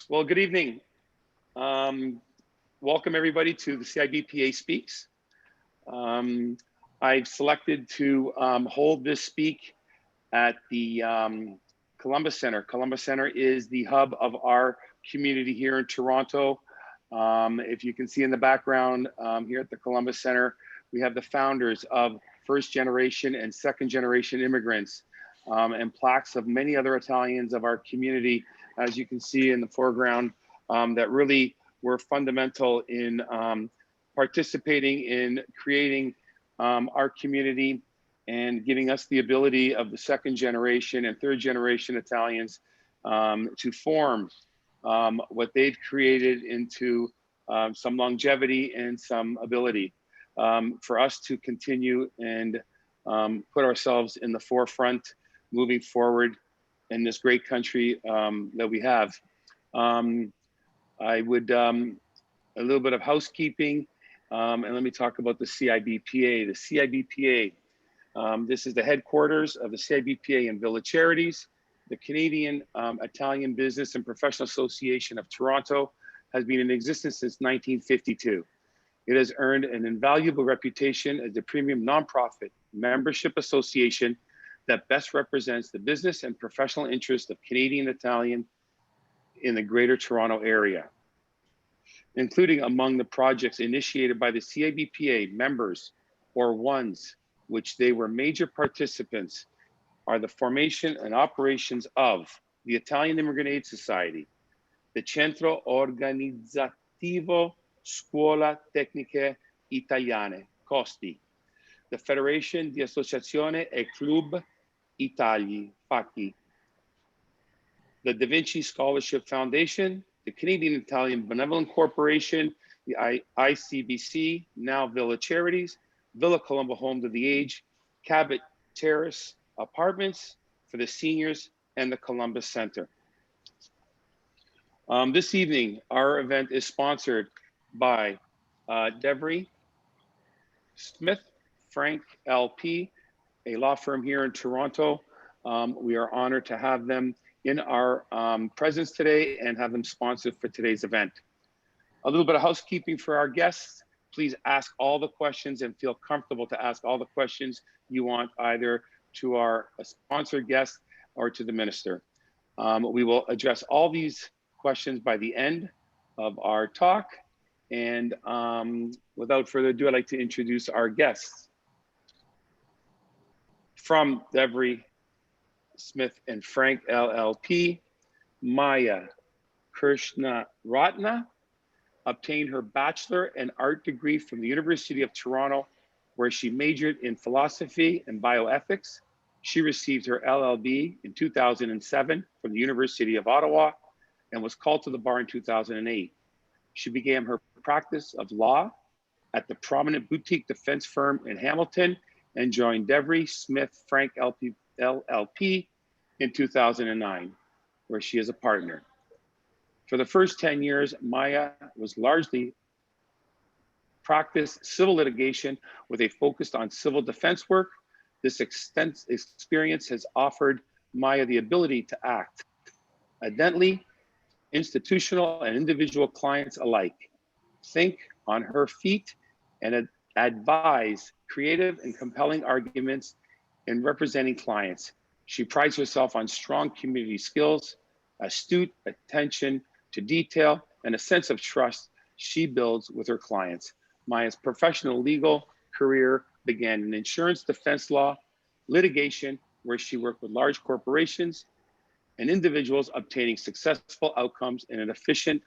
Well, good evening. Welcome everybody to the CIBPA Speaks. I've selected to hold this speak at the Columbus Center. Columbus Center is the hub of our community here in Toronto. If you can see in the background here at the Columbus Center, we have the founders of first generation and second generation immigrants and plaques of many other Italians of our community, as you can see in the foreground, that really were fundamental in participating in creating our community and giving us the ability of the second generation and third generation Italians to form what they've created into some longevity and some ability for us to continue and put ourselves in the forefront moving forward in this great country that we have. I would, a little bit of housekeeping, and let me talk about the CIBPA. The CIBPA, this is the headquarters of the CIBPA in Villa Charities. The Canadian Italian Business and Professional Association of Toronto has been in existence since 1952. It has earned an invaluable reputation as the premium nonprofit membership association that best represents the business and professional interests of Canadian Italian in the Greater Toronto Area. Including among the projects initiated by the CIBPA members or ones which they were major participants are the formation and operations of the Italian Immigrant Aid Society, the Centro Organizzativo Scuola Tecniche Italiane, COSTI, the Federation di Associazione e Club Itali, FACI, the Da Vinci Scholarship Foundation, the Canadian Italian Benevolent Corporation, the ICBC, now Villa Charities, Villa Colombo Home to the Aged, Cabot Terrace Apartments for the seniors, and the Columbus Center. This evening, our event is sponsored by Devry Smith Frank LP, a law firm here in Toronto. We are honored to have them in our presence today and have them sponsored for today's event. A little bit of housekeeping for our guests. Please ask all the questions and feel comfortable to ask all the questions you want, either to our sponsored guest or to the minister. We will address all these questions by the end of our talk. And without further ado, I'd like to introduce our guests. From Devry Smith and Frank LLP, Maya Krishnaratne obtained her bachelor and art degree from the University of Toronto, where she majored in philosophy and bioethics. She received her LLB in 2007 from the University of Ottawa and was called to the bar in 2008. She began her practice of law at the prominent boutique defense firm in Hamilton and joined Devry Smith Frank LLP in 2009, where she is a partner. For the first 10 years, Maya was largely practiced civil litigation with a focus on civil defense work. This extensive experience has offered Maya the ability to act adeptly, institutional and individual clients alike, think on her feet, and advise creative and compelling arguments in representing clients. She prides herself on strong community skills, astute attention to detail, and a sense of trust she builds with her clients. Maya's professional legal career began in insurance defense law, litigation, where she worked with large corporations and individuals obtaining successful outcomes in an efficient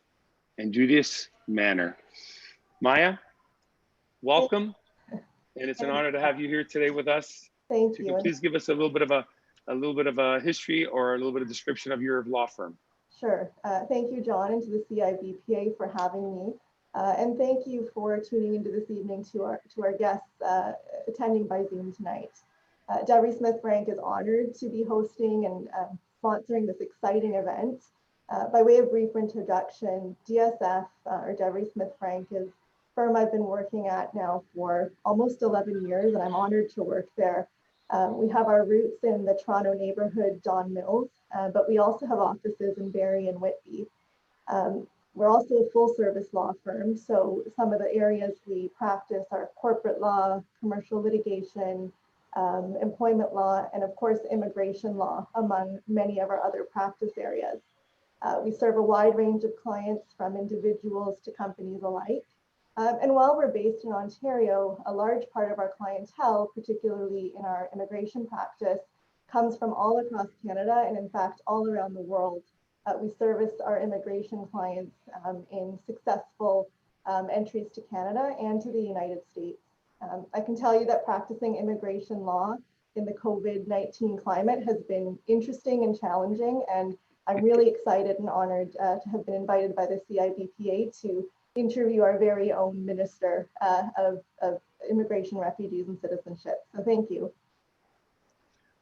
and judicious manner. Maya, welcome. And it's an honor to have you here today with us. Thank you. Please give us a little bit of a history or a little bit of description of your law firm. Sure. Thank you, John, and to the CIBPA for having me. And thank you for tuning into this evening to our guests attending by Zoom tonight. Devry Smith Frank is honored to be hosting and sponsoring this exciting event. By way of brief introduction, DSF, or Devry Smith Frank, is a firm I've been working at now for almost 11 years, and I'm honored to work there. We have our roots in the Toronto neighborhood, Don Mills, but we also have offices in Barrie and Whitby. We're also a full service law firm. So some of the areas we practice are corporate law, commercial litigation, employment law, and of course, immigration law, among many of our other practice areas. We serve a wide range of clients from individuals to companies alike. And while we're based in Ontario, a large part of our clientele, particularly in our immigration practice, comes from all across Canada and in fact, all around the world. We service our immigration clients in successful entries to Canada and to the United States. I can tell you that practicing immigration law in the COVID-19 climate has been interesting and challenging, and I'm really excited and honored to have been invited by the CIBPA to interview our very own Minister of Immigration, Refugees and Citizenship. So thank you.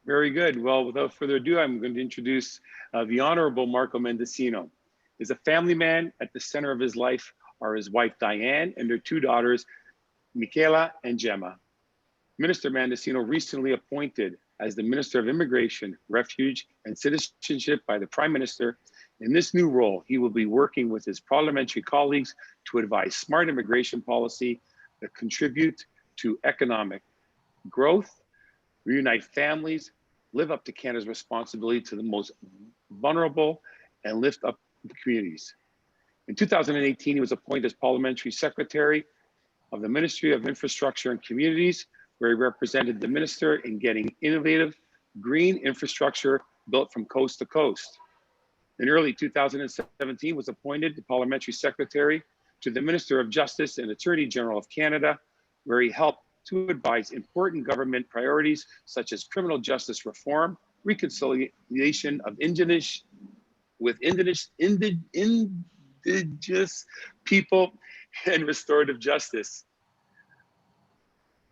Very good. Well, without further ado, I'm going to introduce the Honorable Marco Mendicino. He's a family man. At the center of his life are his wife, Diane, and their two daughters, Michaela and Gemma. Minister Mendicino recently appointed as the Minister of Immigration, Refuge and Citizenship by the Prime Minister. In this new role, he will be working with his parliamentary colleagues to advise smart immigration policy that contribute to economic growth, reunite families, live up to Canada's responsibility to the most vulnerable, and lift up the communities. In 2018, he was appointed as Parliamentary Secretary of the Ministry of Infrastructure and Communities, where he represented the minister in getting innovative green infrastructure built from coast to coast. In early 2017, was appointed the Parliamentary Secretary to the Minister of Justice and Attorney General of Canada, where he helped to advise important government priorities such as criminal justice reform, reconciliation of indigenous people, and restorative justice.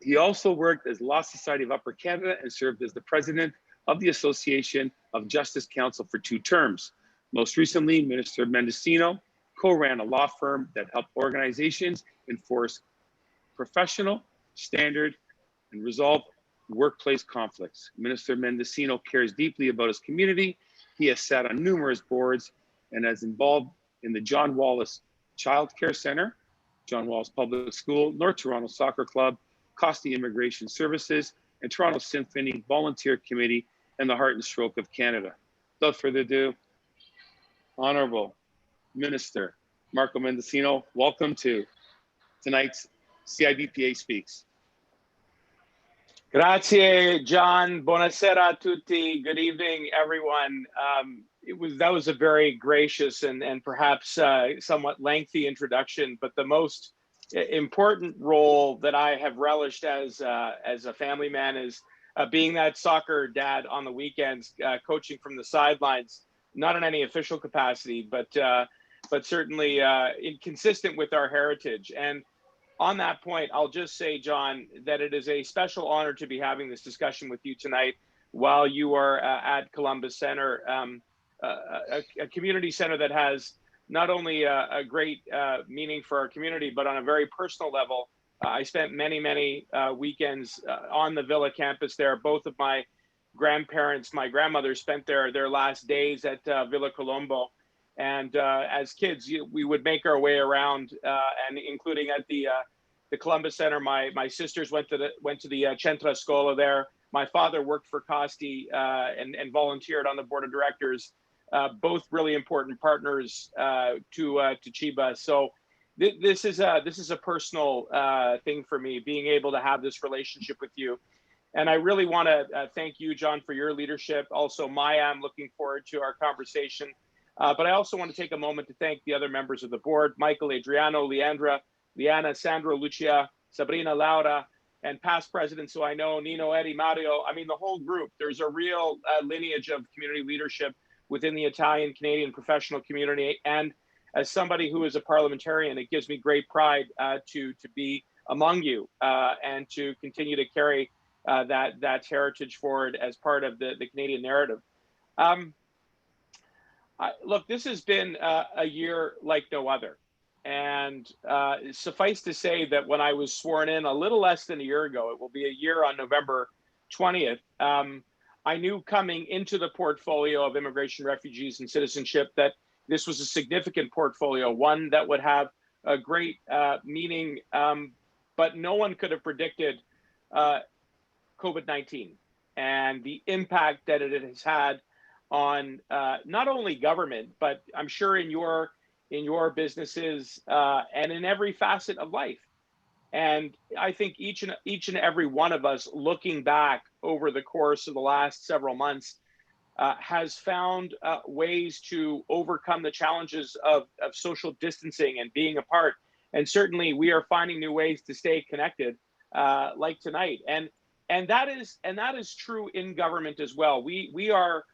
He also worked as Law Society of Upper Canada and served as the president of the Association of Justice Council for 2 terms. Most recently, Minister Mendicino co-ran a law firm that helped organizations enforce professional standard and resolve workplace conflicts. Minister Mendicino cares deeply about his community. He has sat on numerous boards and is involved in the John Wallace Child Care Center, John Wallace Public School, North Toronto Soccer Club, Costi Immigration Services, and Toronto Symphony Volunteer Committee, and the Heart and Stroke of Canada. Without further ado, Honorable Minister Marco Mendicino, welcome to tonight's CIBPA Speaks. Grazie, John. Buonasera a tutti. Good evening, everyone. That was a very gracious and perhaps somewhat lengthy introduction, but the most important role that I have relished as a family man is being that soccer dad on the weekends, coaching from the sidelines, not in any official capacity, but certainly consistent with our heritage. And on that point, I'll just say, John, that it is a special honor to be having this discussion with you tonight while you are at Columbus Center, a community center that has not only a great meaning for our community, but on a very personal level. I spent many weekends on the Villa campus there. Both of my grandparents, my grandmother spent their last days at Villa Colombo. And as kids, we would make our way around, and including at the Columbus Center. My sisters went to the Centra Scola there. My father worked for Costi and volunteered on the board of directors. Both really important partners to CIBPA. So this is a personal thing for me, being able to have this relationship with you. And I really want to thank you, John, for your leadership. Also, Maya, I'm looking forward to our conversation. But I also want to take a moment to thank the other members of the board, Michael, Adriano, Leandra, Liana, Sandro, Lucia, Sabrina, Laura, and past presidents who I know, Nino, Eddie, Mario. I mean, the whole group. There's a real lineage of community leadership within the Italian, Canadian professional community. And as somebody who is a parliamentarian, it gives me great pride to be among you and to continue to carry that heritage forward as part of the Canadian narrative. Look, this has been a year like no other. And suffice to say that when I was sworn in a little less than a year ago, it will be a year on November 20th, I knew coming into the portfolio of immigration, refugees, and citizenship that this was a significant portfolio, one that would have a great meaning, but no one could have predicted COVID-19 and the impact that it has had on not only government, but I'm sure in your businesses and in every facet of life. And I think each and every one of us, looking back over the course of the last several months, has found ways to overcome the challenges of social distancing and being apart. And certainly, we are finding new ways to stay connected, like tonight. And that is true in government as well. We are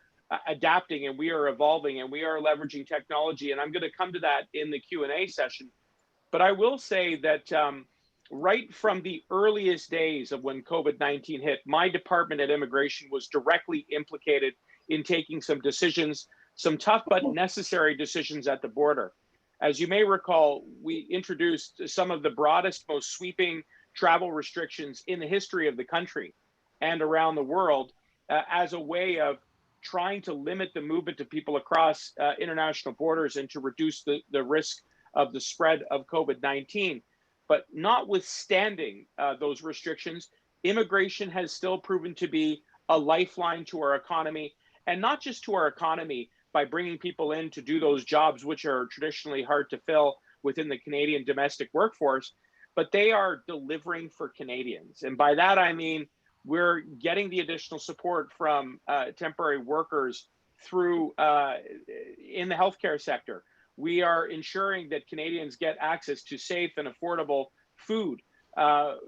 adapting, and we are evolving, and we are leveraging technology. And I'm going to come to that in the Q&A session. But I will say that right from the earliest days of when COVID-19 hit, my department at Immigration was directly implicated in taking some decisions, some tough but necessary decisions at the border. As you may recall, we introduced some of the broadest, most sweeping travel restrictions in the history of the country and around the world as a way of trying to limit the movement of people across international borders and to reduce the risk of the spread of COVID-19. But notwithstanding those restrictions, immigration has still proven to be a lifeline to our economy, and not just to our economy by bringing people in to do those jobs which are traditionally hard to fill within the Canadian domestic workforce, but they are delivering for Canadians. And by that, I mean, we're getting the additional support from temporary workers through in the healthcare sector. We are ensuring that Canadians get access to safe and affordable food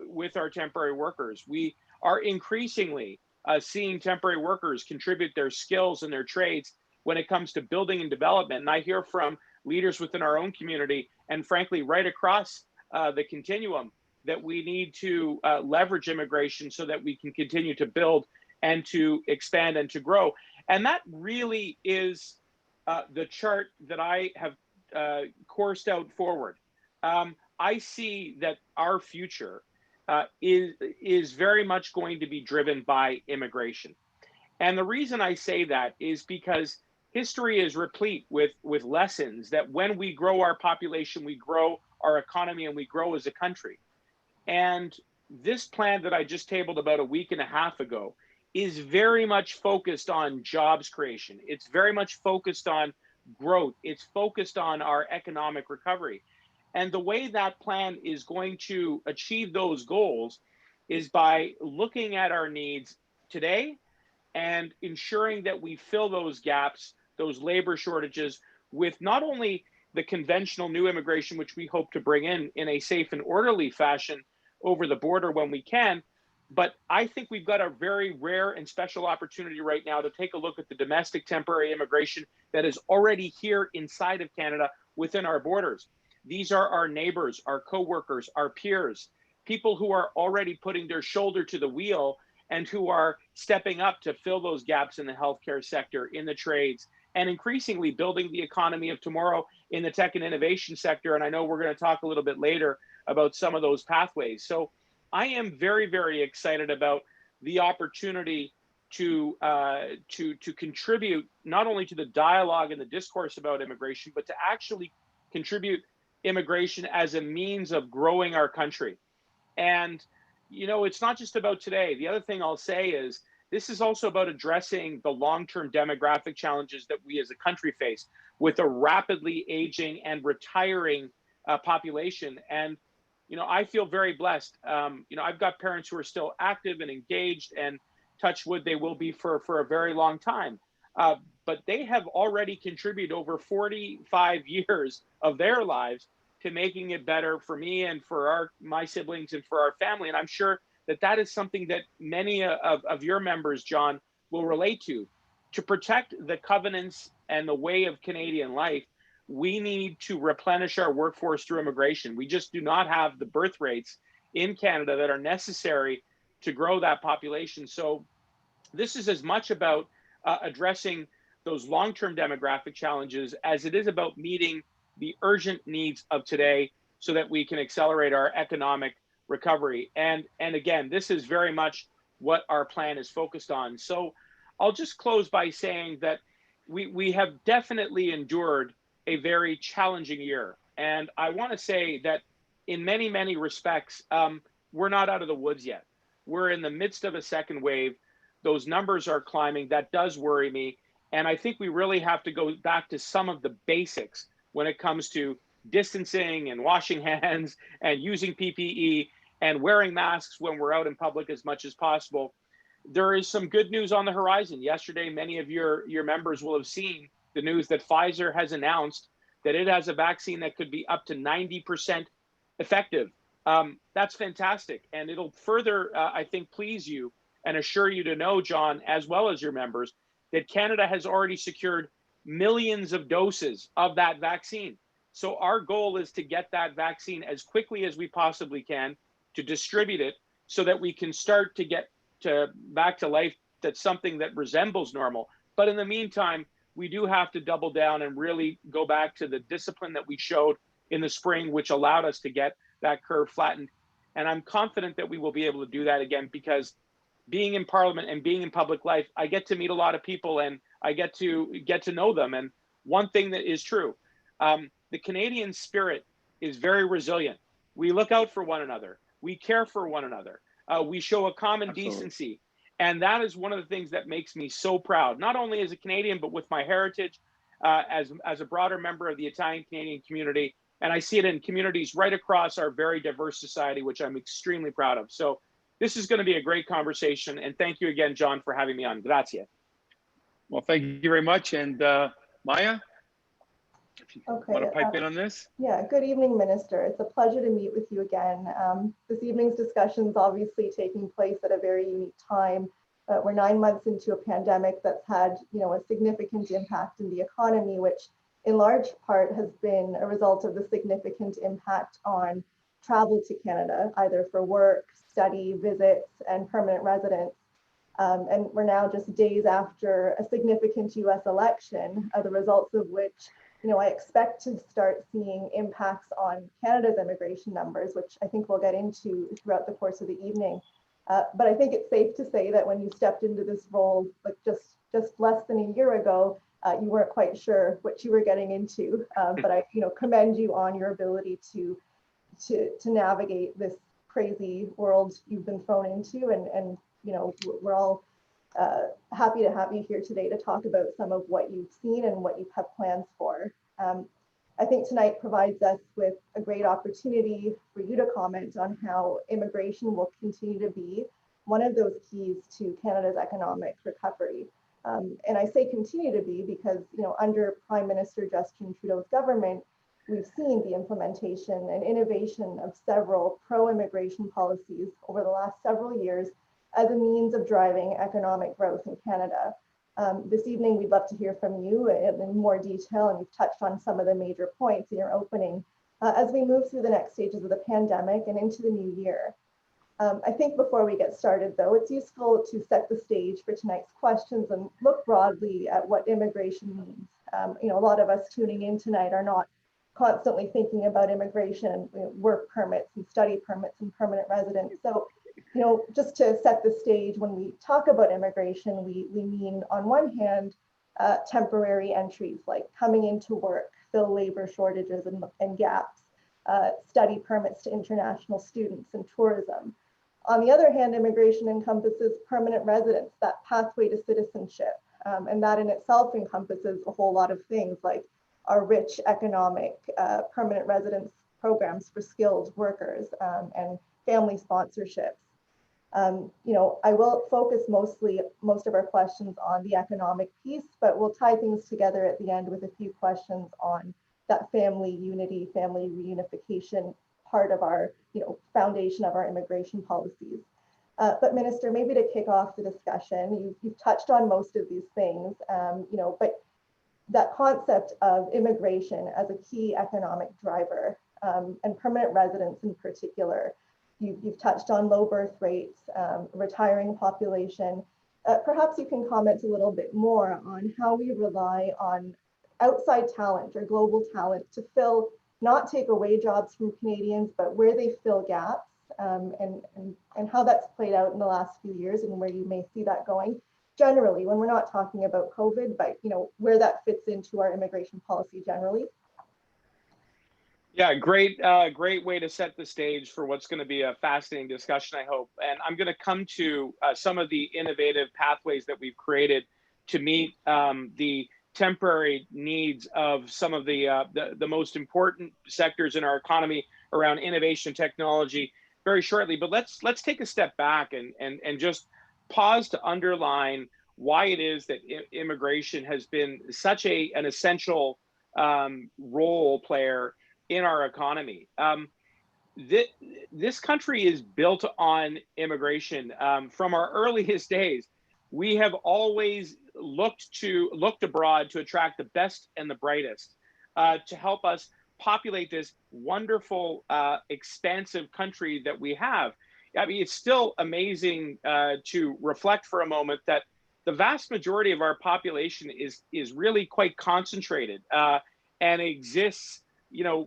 with our temporary workers. We are increasingly seeing temporary workers contribute their skills and their trades when it comes to building and development. And I hear from leaders within our own community, and frankly, right across the continuum, that we need to leverage immigration so that we can continue to build and to expand and to grow. And that really is the chart that I have coursed out forward. I see that our future is very much going to be driven by immigration. And the reason I say that is because history is replete with lessons that when we grow our population, we grow our economy, and we grow as a country. And this plan that I just tabled about a week and a half ago is very much focused on jobs creation. It's very much focused on growth. It's focused on our economic recovery. And the way that plan is going to achieve those goals is by looking at our needs today and ensuring that we fill those gaps, those labor shortages, with not only the conventional new immigration, which we hope to bring in a safe and orderly fashion over the border when we can, but I think we've got a very rare and special opportunity right now to take a look at the domestic temporary immigration that is already here inside of Canada within our borders. These are our neighbors, our coworkers, our peers, people who are already putting their shoulder to the wheel and who are stepping up to fill those gaps in the healthcare sector, in the trades, and increasingly building the economy of tomorrow in the tech and innovation sector. And I know we're going to talk a little bit later about some of those pathways. So I am very, very excited about the opportunity to contribute not only to the dialogue and the discourse about immigration, but to actually contribute immigration as a means of growing our country. And, you know, it's not just about today. The other thing I'll say is this is also about addressing the long-term demographic challenges that we as a country face with a rapidly aging and retiring population. And, you know, I feel very blessed. You know, I've got parents who are still active and engaged, and touch wood, they will be for a very long time. But they have already contributed over 45 years of their lives to making it better for me and for my siblings and for our family. And I'm sure that is something that many of your members, John, will relate to. To protect the covenants and the way of Canadian life, we need to replenish our workforce through immigration. We just do not have the birth rates in Canada that are necessary to grow that population. So this is as much about addressing those long-term demographic challenges as it is about meeting the urgent needs of today so that we can accelerate our economic recovery. And again, this is very much what our plan is focused on. So I'll just close by saying that we have definitely endured a very challenging year. And I want to say that in many, many respects, we're not out of the woods yet. We're in the midst of a second wave. Those numbers are climbing. That does worry me. And I think we really have to go back to some of the basics when it comes to distancing and washing hands and using PPE and wearing masks when we're out in public as much as possible. There is some good news on the horizon. Yesterday, many of your members will have seen the news that Pfizer has announced that it has a vaccine that could be up to 90% effective. That's fantastic. And it'll further, I think, please you and assure you to know, John, as well as your members, that Canada has already secured millions of doses of that vaccine. So our goal is to get that vaccine as quickly as we possibly can, to distribute it so that we can start to get back to life that's something that resembles normal. But in the meantime, we do have to double down and really go back to the discipline that we showed in the spring, which allowed us to get that curve flattened. And I'm confident that we will be able to do that again, because being in Parliament and being in public life, I get to meet a lot of people and I get to know them. And one thing that is true, the Canadian spirit is very resilient. We look out for one another. We care for one another. We show a common decency. And that is one of the things that makes me so proud, not only as a Canadian, but with my heritage as a broader member of the Italian Canadian community. And I see it in communities right across our very diverse society, which I'm extremely proud of. So this is going to be a great conversation. And thank you again, John, for having me on. Grazie. Well, thank you very much. And Maya, if you want to pipe in on this. Yeah, good evening, Minister. It's a pleasure to meet with you again. This evening's discussion is obviously taking place at a very unique time. We're 9 months into a pandemic that's had, a significant impact in the economy, which in large part has been a result of the significant impact on travel to Canada, either for work, study, visits, and permanent residence. And we're now just days after a significant US election, the results of which I expect to start seeing impacts on Canada's immigration numbers, which I think we'll get into throughout the course of the evening. But I think it's safe to say that when you stepped into this role, like just less than a year ago, you weren't quite sure what you were getting into. But I, commend you on your ability to navigate this crazy world you've been thrown into, and we're all happy to have you here today to talk about some of what you've seen and what you have plans for. I think tonight provides us with a great opportunity for you to comment on how immigration will continue to be one of those keys to Canada's economic recovery. And I say continue to be because, under Prime Minister Justin Trudeau's government, we've seen the implementation and innovation of several pro-immigration policies over the last several years as a means of driving economic growth in Canada. This evening, we'd love to hear from you in more detail, and you've touched on some of the major points in your opening as we move through the next stages of the pandemic and into the new year. I think before we get started, though, it's useful to set the stage for tonight's questions and look broadly at what immigration means. A lot of us tuning in tonight are not constantly thinking about immigration, work permits and study permits and permanent residence. So, just to set the stage, when we talk about immigration, we mean on one hand, temporary entries like coming into work, fill labor shortages and gaps, study permits to international students and tourism. On the other hand, immigration encompasses permanent residence, that pathway to citizenship. And that in itself encompasses a whole lot of things like our rich economic permanent residence programs for skilled workers and family sponsorships. I will focus most of our questions on the economic piece, but we'll tie things together at the end with a few questions on that family unity, family reunification part of our, foundation of our immigration policies. But Minister, maybe to kick off the discussion, you've touched on most of these things, but that concept of immigration as a key economic driver and permanent residence in particular. You've touched on low birth rates, retiring population. Perhaps you can comment a little bit more on how we rely on outside talent or global talent to not take away jobs from Canadians, but where they fill gaps and how that's played out in the last few years and where you may see that going. Generally, when we're not talking about COVID, but where that fits into our immigration policy generally. Yeah, great way to set the stage for what's going to be a fascinating discussion, I hope. And I'm going to come to some of the innovative pathways that we've created to meet the temporary needs of some of the most important sectors in our economy around innovation technology very shortly. But let's take a step back and just pause to underline why it is that immigration has been such an essential role player in our economy. This country is built on immigration. From our earliest days, we have always looked abroad to attract the best and the brightest to help us populate this wonderful, expansive country that we have. I mean, it's still amazing to reflect for a moment that the vast majority of our population is really quite concentrated and exists,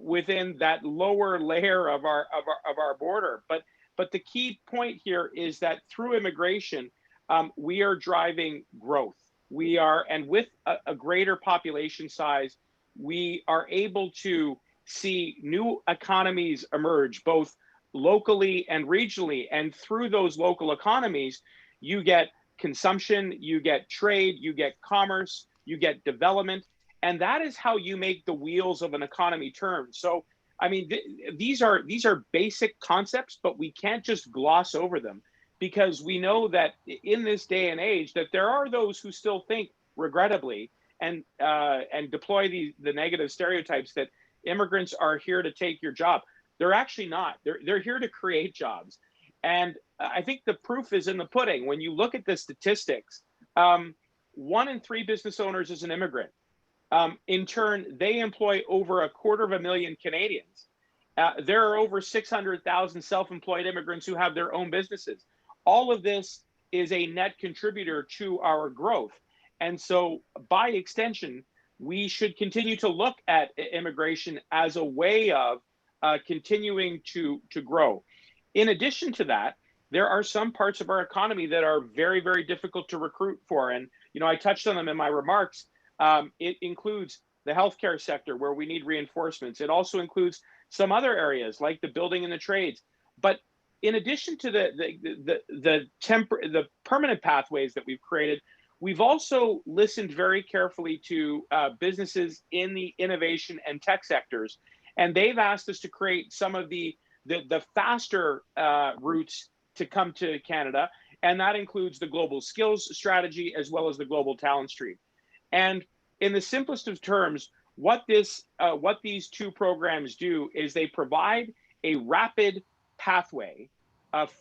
within that lower layer of our border. But the key point here is that through immigration, we are driving growth. We are, and with a greater population size, we are able to see new economies emerge, both locally and regionally. And through those local economies, you get consumption, you get trade, you get commerce, you get development. And that is how you make the wheels of an economy turn. So, I mean, these are basic concepts, but we can't just gloss over them, because we know that in this day and age that there are those who still think, regrettably, and deploy the negative stereotypes that immigrants are here to take your job. They're actually not. They're here to create jobs. And I think the proof is in the pudding. When you look at the statistics, 1 in 3 business owners is an immigrant. In turn, they employ over 250,000 Canadians. There are over 600,000 self-employed immigrants who have their own businesses. All of this is a net contributor to our growth. And so, by extension, we should continue to look at immigration as a way of continuing to grow. In addition to that, there are some parts of our economy that are very, very difficult to recruit for. And, I touched on them in my remarks. It includes the healthcare sector, where we need reinforcements. It also includes some other areas like the building and the trades. But in addition to the permanent pathways that we've created, we've also listened very carefully to businesses in the innovation and tech sectors, and they've asked us to create some of the faster routes to come to Canada, and that includes the global skills strategy as well as the global talent stream. And in the simplest of terms, what these two programs do is they provide a rapid pathway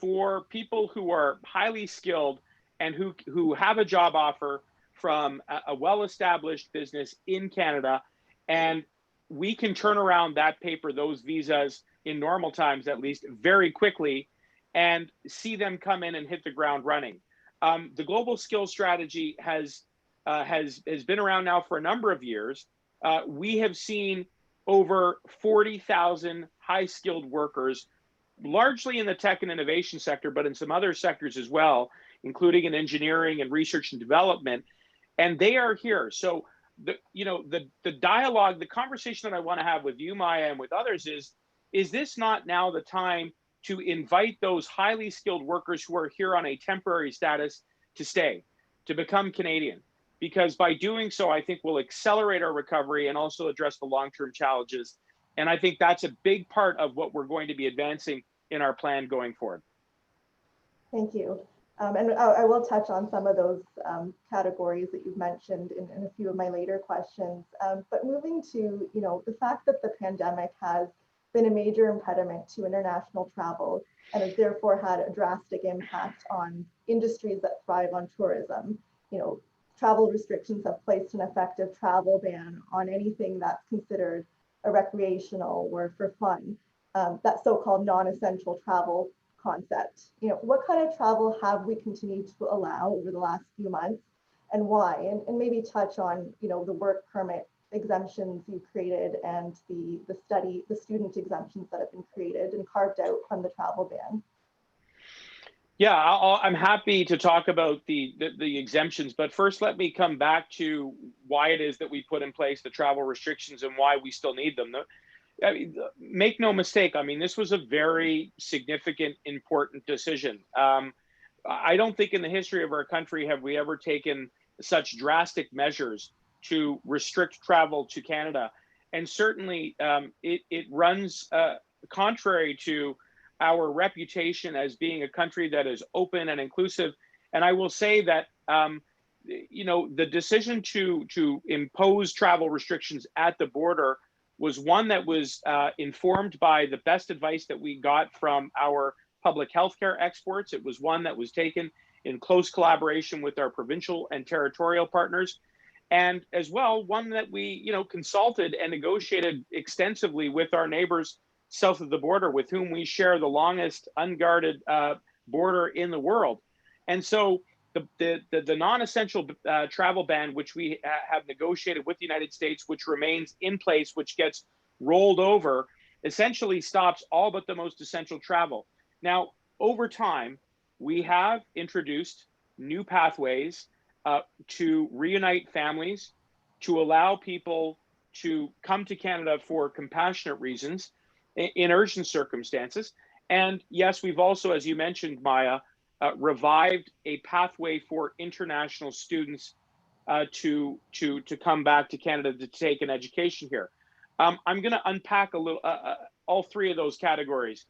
for people who are highly skilled and who have a job offer from a well-established business in Canada. And we can turn around that paper, those visas, in normal times at least, very quickly, and see them come in and hit the ground running. The global skills strategy has been around now for a number of years. We have seen over 40,000 high-skilled workers, largely in the tech and innovation sector, but in some other sectors as well, including in engineering and research and development, and they are here. So the dialogue, the conversation that I want to have with you, Maya, and with others is this not now the time to invite those highly skilled workers who are here on a temporary status to stay, to become Canadian? Because by doing so, I think we'll accelerate our recovery and also address the long-term challenges. And I think that's a big part of what we're going to be advancing in our plan going forward. Thank you. And I will touch on some of those categories that you've mentioned in a few of my later questions. But moving to, the fact that the pandemic has been a major impediment to international travel and has therefore had a drastic impact on industries that thrive on tourism. Travel restrictions have placed an effective travel ban on anything that's considered a recreational or for fun, that so-called non-essential travel concept. What kind of travel have we continued to allow over the last few months, and why? And maybe touch on, the work permit exemptions you've created and the student exemptions that have been created and carved out from the travel ban. Yeah, I'm happy to talk about the exemptions, but first let me come back to why it is that we put in place the travel restrictions and why we still need them. I mean, make no mistake. I mean, this was a very significant, important decision. I don't think in the history of our country have we ever taken such drastic measures to restrict travel to Canada. And certainly it runs contrary to our reputation as being a country that is open and inclusive. And I will say that, you know, the decision to impose travel restrictions at the border was one that was informed by the best advice that we got from our public healthcare experts. It was one that was taken in close collaboration with our provincial and territorial partners, and as well one that we, you know, consulted and negotiated extensively with our neighbors south of the border, with whom we share the longest unguarded border in the world. And so the non-essential travel ban, which we have negotiated with the United States, which remains in place, which gets rolled over, essentially stops all but the most essential travel. Now, over time, we have introduced new pathways to reunite families, to allow people to come to Canada for compassionate reasons in urgent circumstances. And yes, we've also, as you mentioned, Maya, revived a pathway for international students to come back to Canada to take an education here. I'm going to unpack a little all three of those categories.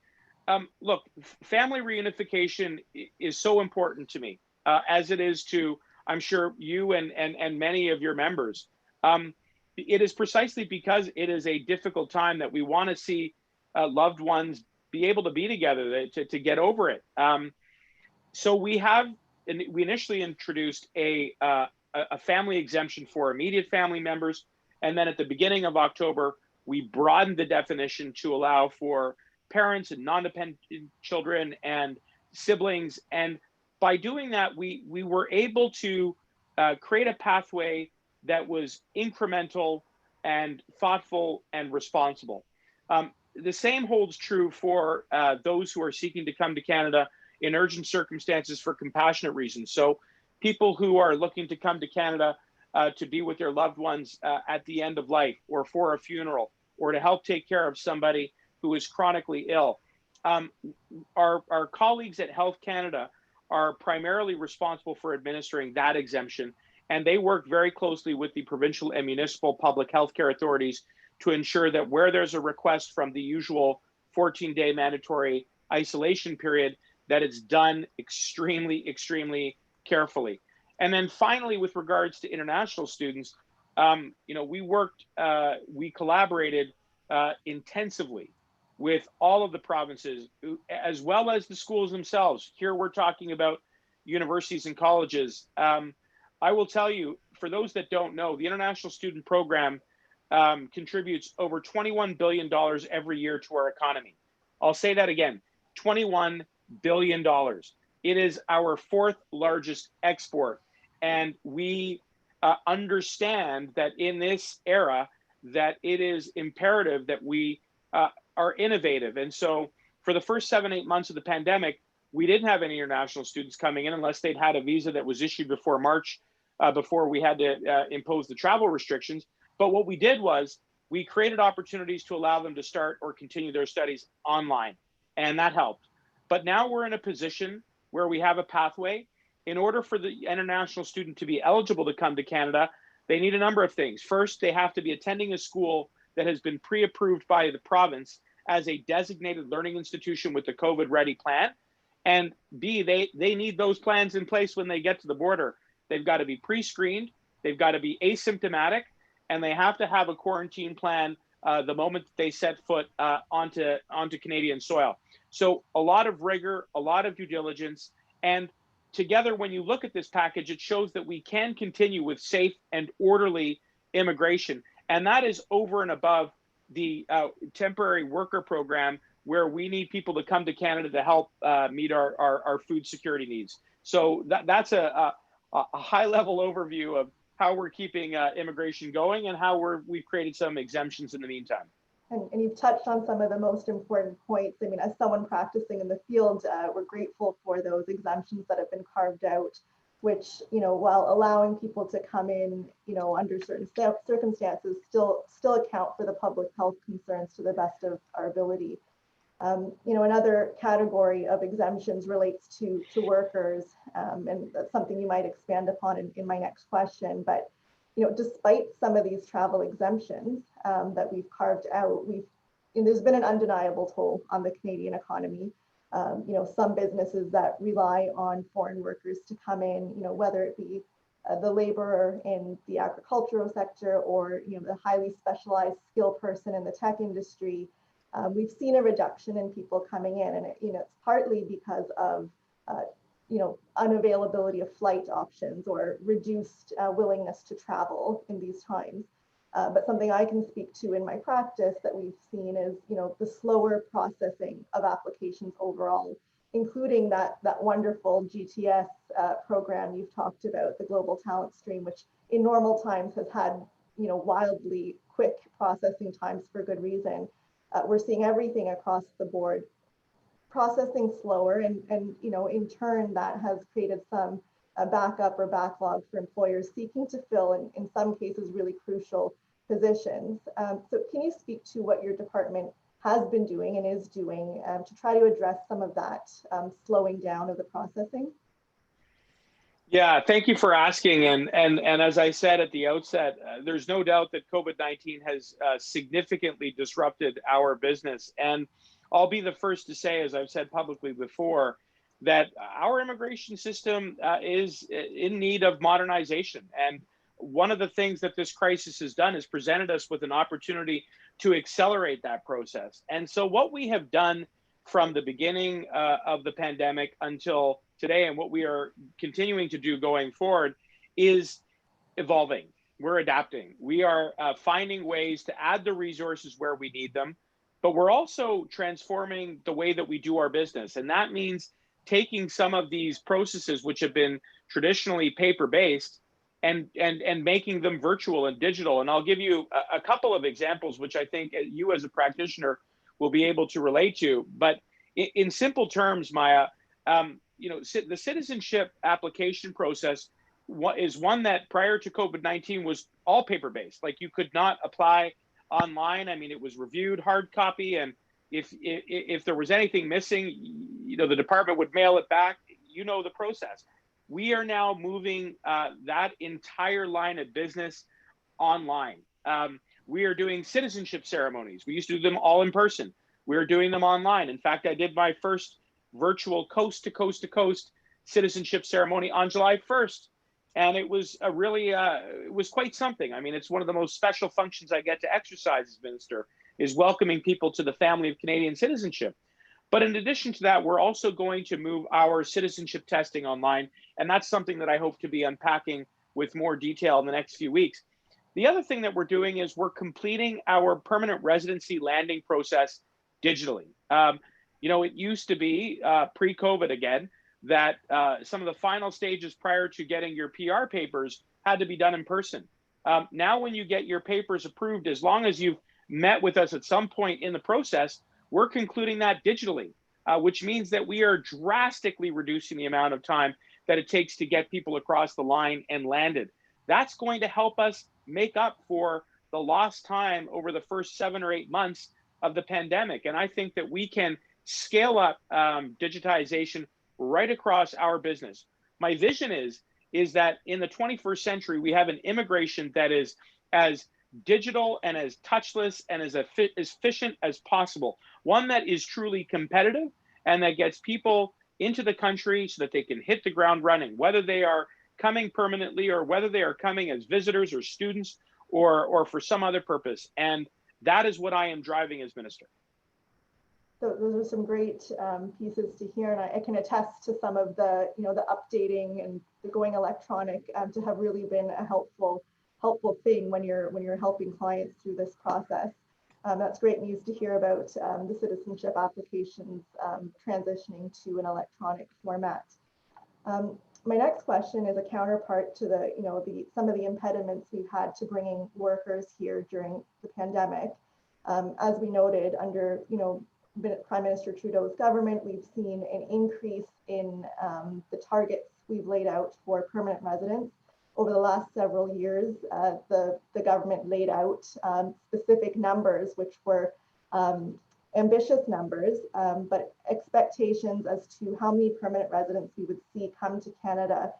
Look, family reunification is so important to me, as it is to, I'm sure, you and many of your members. It is precisely because it is a difficult time that we want to see loved ones be able to be together, to get over it. So we initially introduced a family exemption for immediate family members. And then at the beginning of October, we broadened the definition to allow for parents and non-dependent children and siblings. And by doing that, we were able to create a pathway that was incremental and thoughtful and responsible. The same holds true for those who are seeking to come to Canada in urgent circumstances for compassionate reasons. So people who are looking to come to Canada to be with their loved ones at the end of life, or for a funeral, or to help take care of somebody who is chronically ill. Our colleagues at Health Canada are primarily responsible for administering that exemption, and they work very closely with the provincial and municipal public health care authorities to ensure that where there's a request from the usual 14-day mandatory isolation period, that it's done extremely, extremely carefully. And then finally, with regards to international students, you know, we collaborated intensively with all of the provinces, as well as the schools themselves. Here we're talking about universities and colleges. I will tell you, for those that don't know, the International Student Program contributes over $21 billion every year to our economy. I'll say that again, $21 billion. It is our fourth largest export. And we understand that in this era, that it is imperative that we are innovative. And so for the first 7-8 months of the pandemic, we didn't have any international students coming in unless they'd had a visa that was issued before March, before we had to impose the travel restrictions. But what we did was we created opportunities to allow them to start or continue their studies online, and that helped. But now we're in a position where we have a pathway. In order for the international student to be eligible to come to Canada, they need a number of things. First, they have to be attending a school that has been pre-approved by the province as a designated learning institution with the COVID-ready plan. And B, they need those plans in place when they get to the border. They've got to be pre-screened, they've got to be asymptomatic, and they have to have a quarantine plan the moment that they set foot onto Canadian soil. So a lot of rigor, a lot of due diligence, and together, when you look at this package, it shows that we can continue with safe and orderly immigration. And that is over and above the temporary worker program, where we need people to come to Canada to help meet our food security needs. So that's a high-level overview of how we're keeping immigration going and how we've created some exemptions in the meantime. And you've touched on some of the most important points. I mean, as someone practicing in the field, we're grateful for those exemptions that have been carved out which, while allowing people to come in, under certain circumstances, still account for the public health concerns to the best of our ability. Another category of exemptions relates to workers, and that's something you might expand upon in my next question. But despite some of these travel exemptions that we've carved out, there's been an undeniable toll on the Canadian economy. Some businesses that rely on foreign workers to come in, whether it be the laborer in the agricultural sector or the highly specialized skilled person in the tech industry, we've seen a reduction in people coming in, and it's partly because of unavailability of flight options or reduced willingness to travel in these times. But something I can speak to in my practice that we've seen is, the slower processing of applications overall, including that wonderful GTS program you've talked about, the Global Talent Stream, which in normal times has had, wildly quick processing times for good reason. We're seeing everything across the board processing slower, and in turn that has created some backup or backlog for employers seeking to fill, in some cases, really crucial positions. So can you speak to what your department has been doing and is doing to try to address some of that slowing down of the processing? Yeah, thank you for asking. And as I said at the outset, there's no doubt that COVID-19 has significantly disrupted our business. And I'll be the first to say, as I've said publicly before, that our immigration system is in need of modernization. And one of the things that this crisis has done is presented us with an opportunity to accelerate that process. And so what we have done from the beginning of the pandemic until today, and what we are continuing to do going forward, is evolving. We're adapting. We are finding ways to add the resources where we need them, but we're also transforming the way that we do our business. And that means taking some of these processes, which have been traditionally paper-based, and making them virtual and digital. And I'll give you a couple of examples, which I think you as a practitioner will be able to relate to. But in simple terms, Maya, the citizenship application process is one that prior to COVID-19 was all paper-based. Like, you could not apply online. I mean, it was reviewed hard copy, and if there was anything missing, the department would mail it back. The process. We are now moving that entire line of business online. We are doing citizenship ceremonies. We used to do them all in person. We're doing them online. In fact, I did my first virtual coast to coast to coast citizenship ceremony on July 1st. And it was it was quite something. I mean, it's one of the most special functions I get to exercise as minister, is welcoming people to the family of Canadian citizenship. But in addition to that, we're also going to move our citizenship testing online. And that's something that I hope to be unpacking with more detail in the next few weeks. The other thing that we're doing is we're completing our permanent residency landing process digitally. It used to be pre-COVID again, that some of the final stages prior to getting your PR papers had to be done in person. Now, when you get your papers approved, as long as you've met with us at some point in the process, we're concluding that digitally, which means that we are drastically reducing the amount of time that it takes to get people across the line and landed. That's going to help us make up for the lost time over the first 7 or 8 months of the pandemic. And I think that we can scale up digitization right across our business. My vision is that in the 21st century, we have an immigration that is as digital and as touchless and as efficient as possible. One that is truly competitive and that gets people into the country so that they can hit the ground running, whether they are coming permanently or whether they are coming as visitors or students or for some other purpose. And that is what I am driving as minister. So those are some great pieces to hear, and I can attest to some of the, the updating and the going electronic to have really been a helpful thing when you're helping clients through this process. That's great news to hear about the citizenship applications transitioning to an electronic format. My next question is a counterpart to some of the impediments we've had to bringing workers here during the pandemic. As we noted, under Prime Minister Trudeau's government, we've seen an increase in the targets we've laid out for permanent residents. Over the last several years, the government laid out specific numbers, which were ambitious numbers, but expectations as to how many permanent residents we would see come to Canada,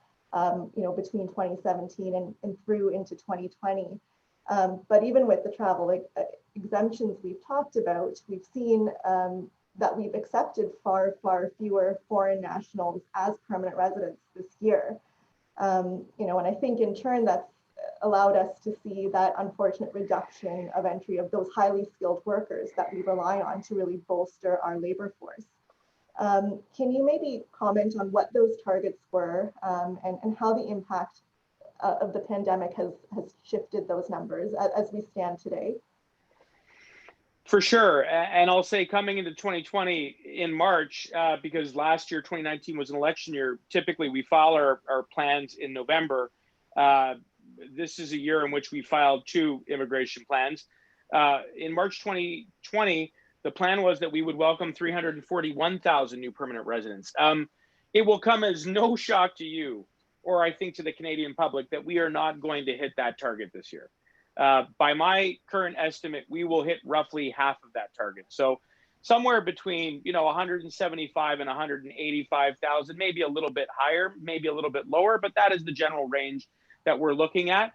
between 2017 and through into 2020. But even with the travel exemptions we've talked about, we've seen that we've accepted far fewer foreign nationals as permanent residents this year. And I think in turn that's allowed us to see that unfortunate reduction of entry of those highly skilled workers that we rely on to really bolster our labor force. Can you maybe comment on what those targets were and how the impact of the pandemic has shifted those numbers as we stand today? For sure. And I'll say coming into 2020 in March, because last year, 2019 was an election year, typically we file our plans in November. This is a year in which we filed 2 immigration plans. In March 2020, the plan was that we would welcome 341,000 new permanent residents. It will come as no shock to you, or I think to the Canadian public, that we are not going to hit that target this year. By my current estimate, we will hit roughly half of that target. So somewhere between 175 and 185,000, maybe a little bit higher, maybe a little bit lower, but that is the general range that we're looking at.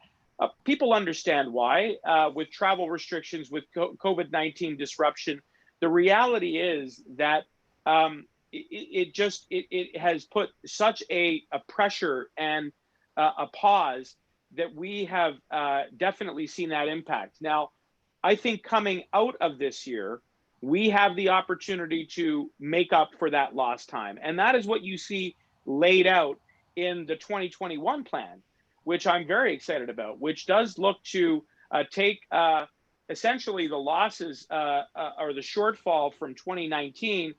People understand why. With travel restrictions, with COVID-19 disruption, the reality is that it has put such a pressure and a pause that we have definitely seen that impact. Now, I think coming out of this year, we have the opportunity to make up for that lost time. And that is what you see laid out in the 2021 plan, which I'm very excited about, which does look to take essentially the losses or the shortfall from 2019,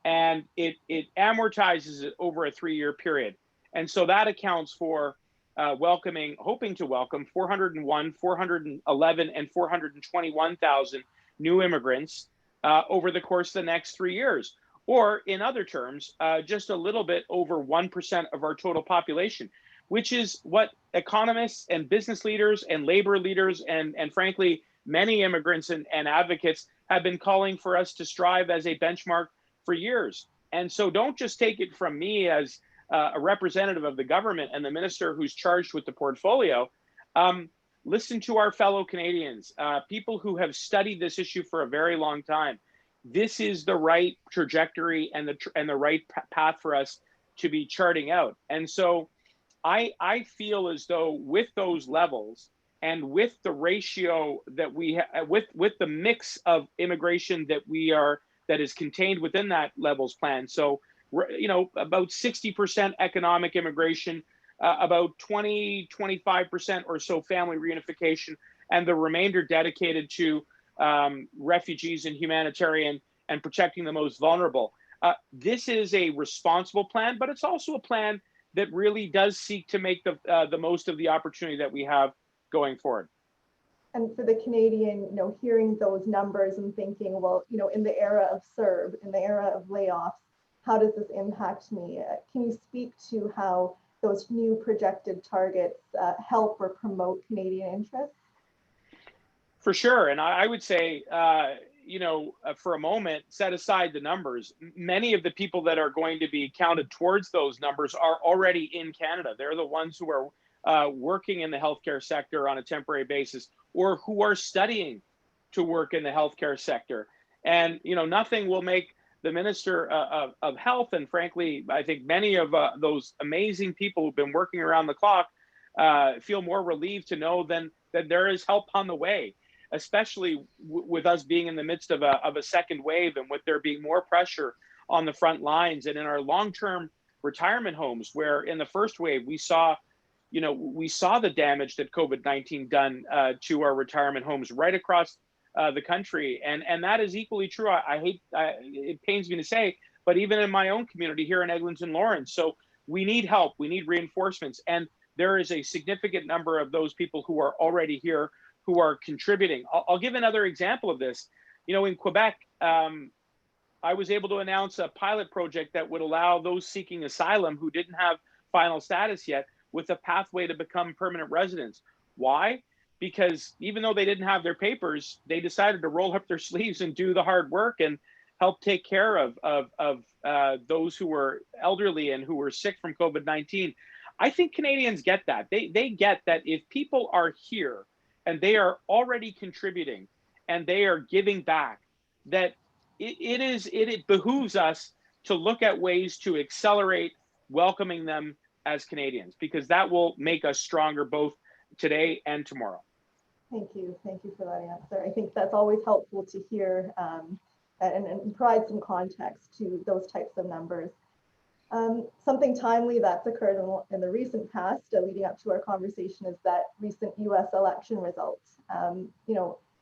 and it amortizes it over a 3-year period. And so that accounts for hoping to welcome 401, 411, and 421,000 new immigrants over the course of the next 3 years. Or in other terms, just a little bit over 1% of our total population, which is what economists and business leaders and labor leaders and frankly, many immigrants and advocates have been calling for us to strive as a benchmark for years. And so don't just take it from me as a representative of the government and the minister who's charged with the portfolio. Listen to our fellow Canadians, people who have studied this issue for a very long time. This is the right trajectory and the right path for us to be charting out. And so I feel as though with those levels and with the ratio that we have, with the mix of immigration that is contained within that levels plan. So, about 60% economic immigration, about 25% or so family reunification, and the remainder dedicated to refugees and humanitarian and protecting the most vulnerable. This is a responsible plan, but it's also a plan that really does seek to make the most of the opportunity that we have going forward. And for the Canadian, hearing those numbers and thinking, well, in the era of CERB, in the era of layoffs, how does this impact me? Can you speak to how those new projected targets help or promote Canadian interests? For sure. And I would say, for a moment, set aside the numbers. Many of the people that are going to be counted towards those numbers are already in Canada. They're the ones who are working in the healthcare sector on a temporary basis, or who are studying to work in the healthcare sector. And, nothing will make the Minister of Health, and frankly, I think many of those amazing people who've been working around the clock feel more relieved to know that there is help on the way, especially with us being in the midst of a second wave, and with there being more pressure on the front lines and in our long-term retirement homes, where in the first wave we saw the damage that COVID-19 done to our retirement homes right across the country, and that is equally true. It pains me to say, but even in my own community here in Eglinton Lawrence. So we need help, we need reinforcements, and there is a significant number of those people who are already here who are contributing. I'll give another example of this. In Quebec, I was able to announce a pilot project that would allow those seeking asylum who didn't have final status yet, with a pathway to become permanent residents. Why? Because even though they didn't have their papers, they decided to roll up their sleeves and do the hard work and help take care of those who were elderly and who were sick from COVID-19. I think Canadians get that. They get that if people are here and they are already contributing and they are giving back, that it behooves us to look at ways to accelerate welcoming them as Canadians, because that will make us stronger both today and tomorrow. Thank you for that answer. I think that's always helpful to hear and provide some context to those types of numbers. Something timely that's occurred in the recent past, leading up to our conversation, is that recent U.S. election results.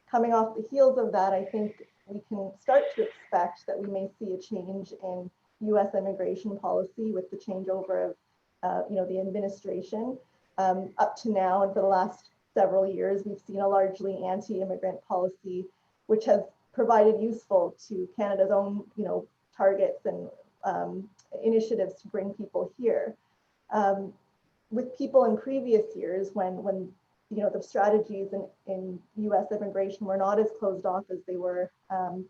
Coming off the heels of that, I think we can start to expect that we may see a change in U.S. immigration policy with the changeover of, the administration. Up to now, and for the last several years, we've seen a largely anti-immigrant policy, which has provided useful to Canada's own, targets and initiatives to bring people here. With people in previous years, when the strategies in U.S. immigration were not as closed off as they were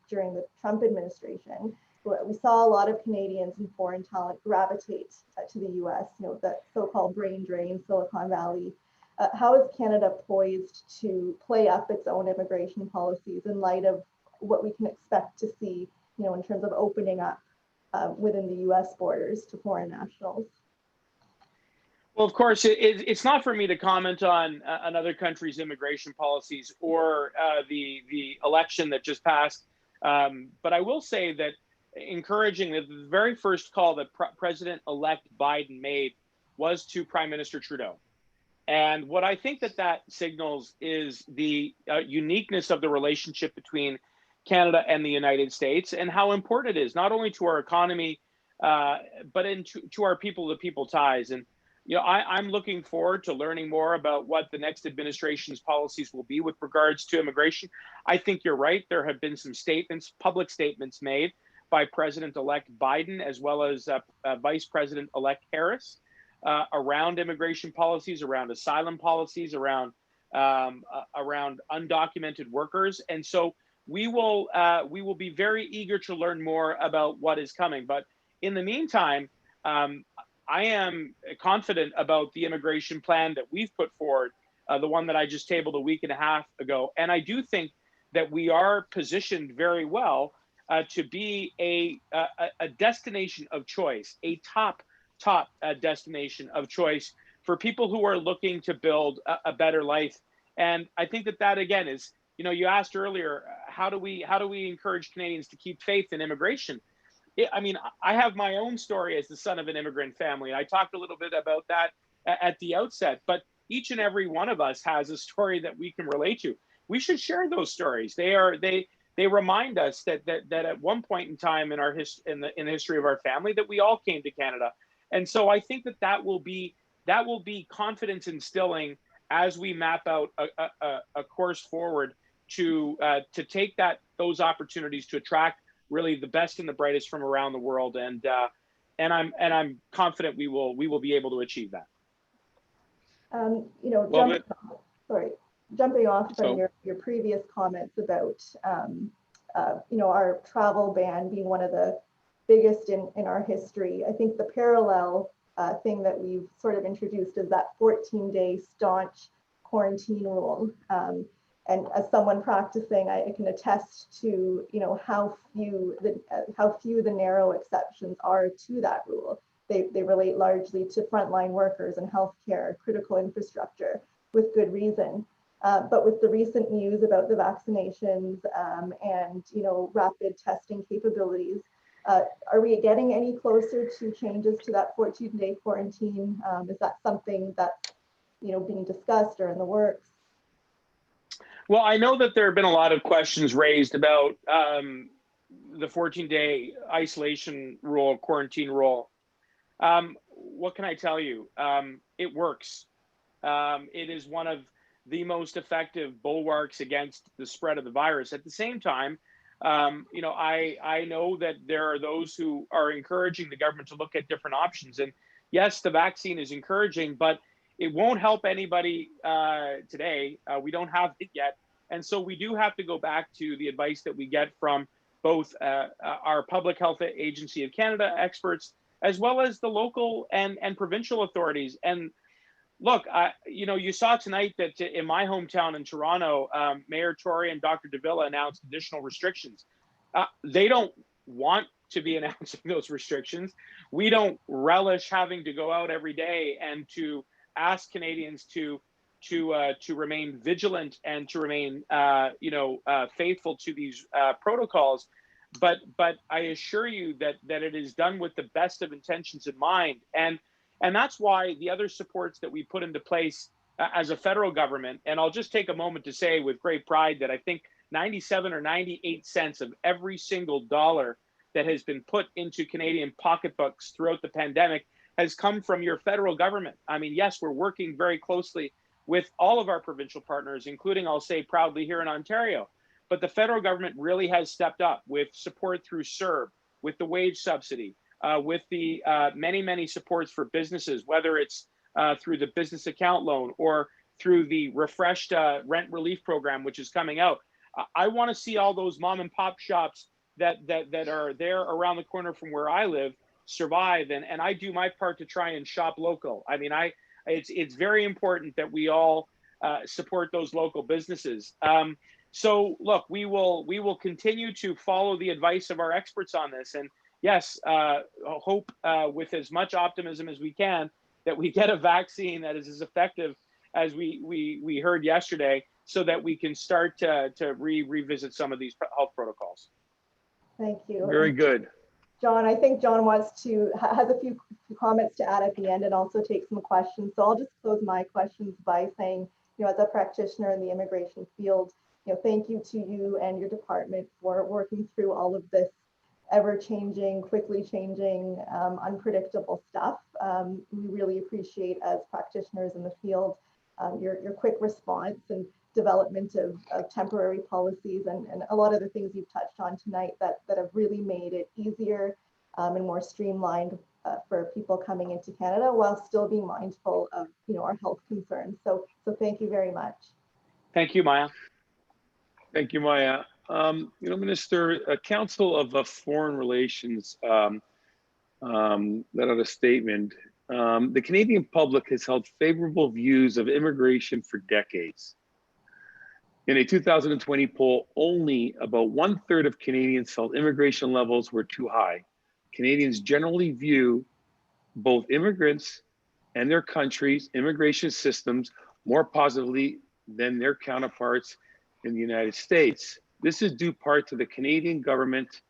during the Trump administration, we saw a lot of Canadians and foreign talent gravitate to the U.S., that so-called brain drain, Silicon Valley. How is Canada poised to play up its own immigration policies in light of what we can expect to see, in terms of opening up within the U.S. borders to foreign nationals? Well, of course, it's not for me to comment on another country's immigration policies or the election that just passed. But I will say that encouraging that the very first call that President-elect Biden made was to Prime Minister Trudeau. And what I think that signals is the uniqueness of the relationship between Canada and the United States, and how important it is, not only to our economy, but to our people-to-people ties. And I'm looking forward to learning more about what the next administration's policies will be with regards to immigration. I think you're right. There have been some public statements made by President-elect Biden, as well as Vice President-elect Harris, around immigration policies, around asylum policies, around undocumented workers. And so we will be very eager to learn more about what is coming. But in the meantime, I am confident about the immigration plan that we've put forward, the one that I just tabled a week and a half ago. And I do think that we are positioned very well to be a destination of choice, a top destination of choice for people who are looking to build a better life. And I think that again is, you asked earlier, how do we encourage Canadians to keep faith in immigration? I have my own story as the son of an immigrant family. I talked a little bit about that at the outset, but each and every one of us has a story that we can relate to. We should share those stories. They remind us that at one point in time in the history of our family, that we all came to Canada. And so I think that will be confidence instilling as we map out a course forward to take those opportunities to attract really the best and the brightest from around the world. And I'm confident we will be able to achieve that. Jumping off from your previous comments about our travel ban being one of the biggest in our history, I think the parallel thing that we've sort of introduced is that 14-day staunch quarantine rule. And as someone practicing, I can attest to how few the narrow exceptions are to that rule. They relate largely to frontline workers and healthcare, critical infrastructure, with good reason. But with the recent news about the vaccinations and rapid testing capabilities, are we getting any closer to changes to that 14-day quarantine? Is that something that's being discussed or in the works? Well, I know that there have been a lot of questions raised about the 14-day isolation rule, quarantine rule. What can I tell you? It works. It is one of the most effective bulwarks against the spread of the virus. At the same time, I know that there are those who are encouraging the government to look at different options. And yes, the vaccine is encouraging, but it won't help anybody today. We don't have it yet. And so we do have to go back to the advice that we get from both our Public Health Agency of Canada experts, as well as the local and provincial authorities. And look, you saw tonight that in my hometown in Toronto, Mayor Tory and Dr. Davila announced additional restrictions. They don't want to be announcing those restrictions. We don't relish having to go out every day and to ask Canadians to remain vigilant and to remain faithful to these protocols. But I assure you that it is done with the best of intentions in mind. And that's why the other supports that we put into place as a federal government, and I'll just take a moment to say with great pride that I think 97 or 98 cents of every single dollar that has been put into Canadian pocketbooks throughout the pandemic has come from your federal government. I mean, yes, we're working very closely with all of our provincial partners, including, I'll say proudly, here in Ontario. But the federal government really has stepped up with support through CERB, with the wage subsidy, with the many supports for businesses, whether it's through the business account loan or through the refreshed rent relief program, which is coming out. I want to see all those mom and pop shops that are there around the corner from where I live survive, and I do my part to try and shop local. I mean, it's very important that we all support those local businesses. So look, we will continue to follow the advice of our experts on this, and yes, hope with as much optimism as we can that we get a vaccine that is as effective as we heard yesterday, so that we can start to revisit some of these health protocols. Thank you. Very good. John, I think John has a few comments to add at the end and also take some questions. So I'll just close my questions by saying, as a practitioner in the immigration field, thank you to you and your department for working through all of this ever-changing, quickly changing, unpredictable stuff. We really appreciate, as practitioners in the field, your quick response and development of temporary policies and a lot of the things you've touched on tonight that have really made it easier and more streamlined for people coming into Canada, while still being mindful of our health concerns. So thank you very much. Thank you, Maya. Thank you, Maya. Minister, Council of Foreign Relations let out a statement. The Canadian public has held favorable views of immigration for decades. In a 2020 poll, only about 1/3 of Canadians felt immigration levels were too high. Canadians generally view both immigrants and their countries' immigration systems more positively than their counterparts in the United States. This is due part to the Canadian government's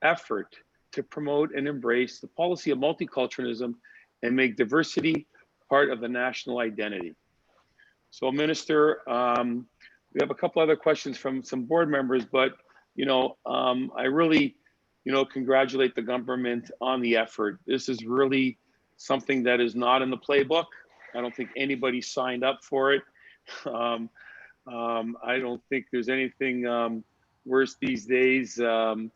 effort to promote and embrace the policy of multiculturalism and make diversity part of the national identity. So, Minister, we have a couple other questions from some board members, but I really, congratulate the government on the effort. This is really something that is not in the playbook. I don't think anybody signed up for it. I don't think there's anything worse these days than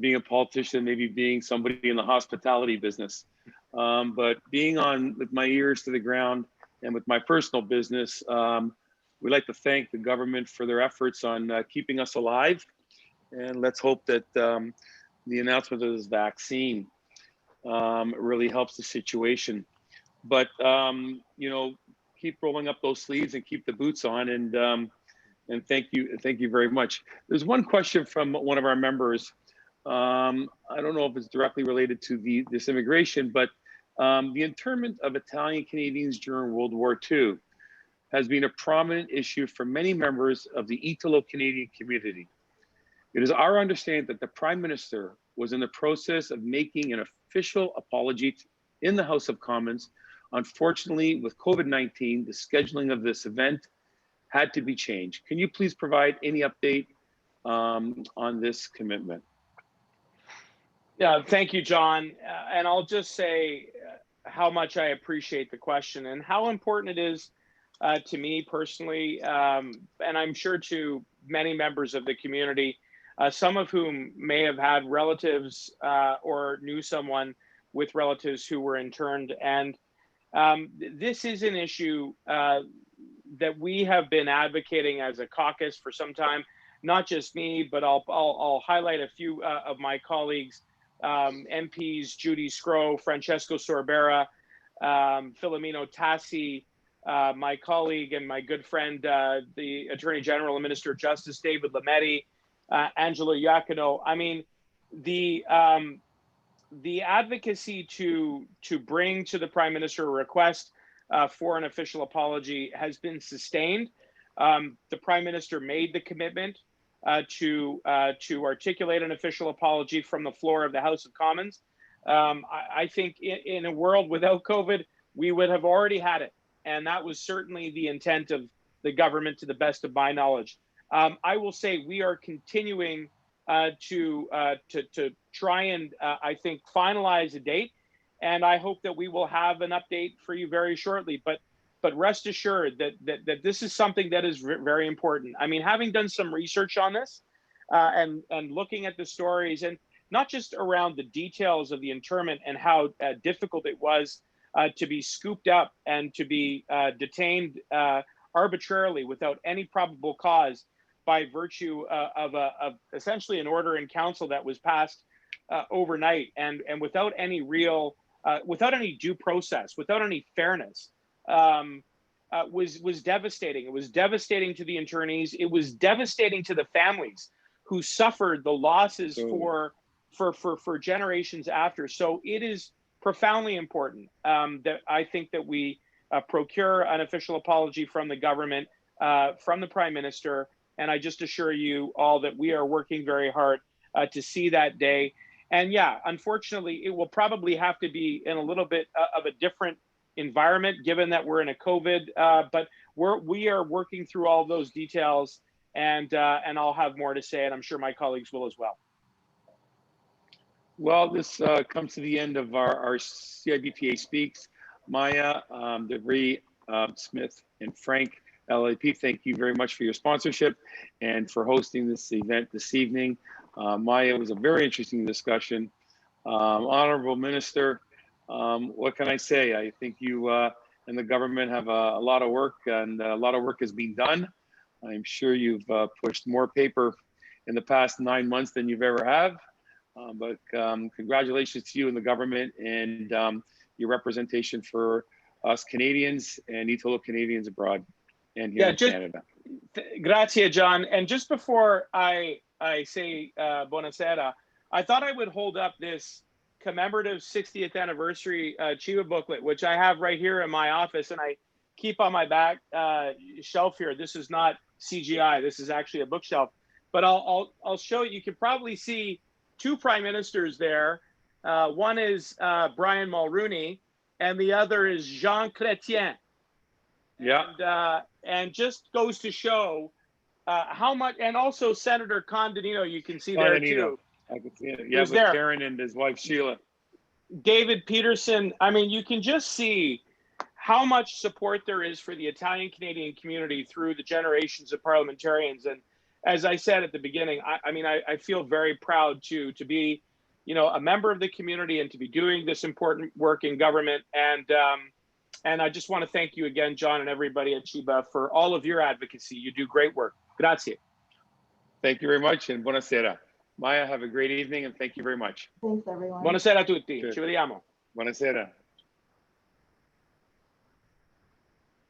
being a politician, maybe being somebody in the hospitality business. But being on with my ears to the ground and with my personal business, we'd like to thank the government for their efforts on keeping us alive. And let's hope that the announcement of this vaccine really helps the situation. But, keep rolling up those sleeves and keep the boots on. And thank you very much. There's one question from one of our members. I don't know if it's directly related to this immigration, but the internment of Italian Canadians during World War II has been a prominent issue for many members of the Italo-Canadian community. It is our understanding that the Prime Minister was in the process of making an official apology in the House of Commons. Unfortunately, with COVID-19, the scheduling of this event had to be changed. Can you please provide any update on this commitment? Yeah, thank you, John. And I'll just say how much I appreciate the question and how important it is to me personally, and I'm sure to many members of the community, some of whom may have had relatives or knew someone with relatives who were interned. And this is an issue that we have been advocating as a caucus for some time. Not just me, but I'll highlight a few of my colleagues, MPs Judy Scrow, Francesco Sorbera, Filomeno Tassi, my colleague and my good friend, the Attorney General and Minister of Justice, David Lettieri, Angelo Iacchino. I mean, the advocacy to bring to the Prime Minister a request for an official apology has been sustained. The Prime Minister made the commitment to articulate an official apology from the floor of the House of Commons. I think in a world without COVID, we would have already had it. And that was certainly the intent of the government, to the best of my knowledge. I will say we are continuing to try and, I think, finalize a date. And I hope that we will have an update for you very shortly. But rest assured that this is something that is very important. I mean, having done some research on this and looking at the stories, and not just around the details of the internment and how difficult it was to be scooped up and to be detained arbitrarily without any probable cause by virtue of essentially an order in council that was passed overnight and without any real, without any due process, without any fairness. Was devastating. It was devastating to the internees. It was devastating to the families who suffered the losses for generations after. So it is profoundly important that I think that we procure an official apology from the government, from the Prime Minister, and I just assure you all that we are working very hard to see that day. And yeah, unfortunately, it will probably have to be in a little bit of a different environment, given that we're in a COVID, but we are working through all those details, and I'll have more to say, and I'm sure my colleagues will as well. Well, this comes to the end of our CIBPA Speaks. Maya, DeVry, Smith, and Frank, LAP, thank you very much for your sponsorship and for hosting this event this evening. Maya, it was a very interesting discussion. Honorable Minister, what can I say? I think you and the government have a lot of work, and a lot of work is being done. I'm sure you've pushed more paper in the past 9 months than you've ever have. But congratulations to you and the government and your representation for us Canadians and fellow Canadians abroad and here in Canada. Grazie, John. And just before I say buonasera, I thought I would hold up this commemorative 60th anniversary CIBPA booklet, which I have right here in my office, and I keep on my back shelf here. This is not CGI. This is actually a bookshelf. But I'll show you. You can probably see two prime ministers there. One is Brian Mulroney, and the other is Jean Chrétien. Yeah. And just goes to show how much, and also Senator Condonino, you can see there too. I can see it. Yeah, with Karen and his wife Sheila. David Peterson. I mean, you can just see how much support there is for the Italian Canadian community through the generations of parliamentarians. And as I said at the beginning, I feel very proud to be, a member of the community and to be doing this important work in government. And I just want to thank you again, John, and everybody at CIBPA for all of your advocacy. You do great work. Grazie. Thank you very much, and buonasera. Maya, have a great evening, and thank you very much. Thanks, everyone. Buonasera a tutti. Ci vediamo. Buonasera.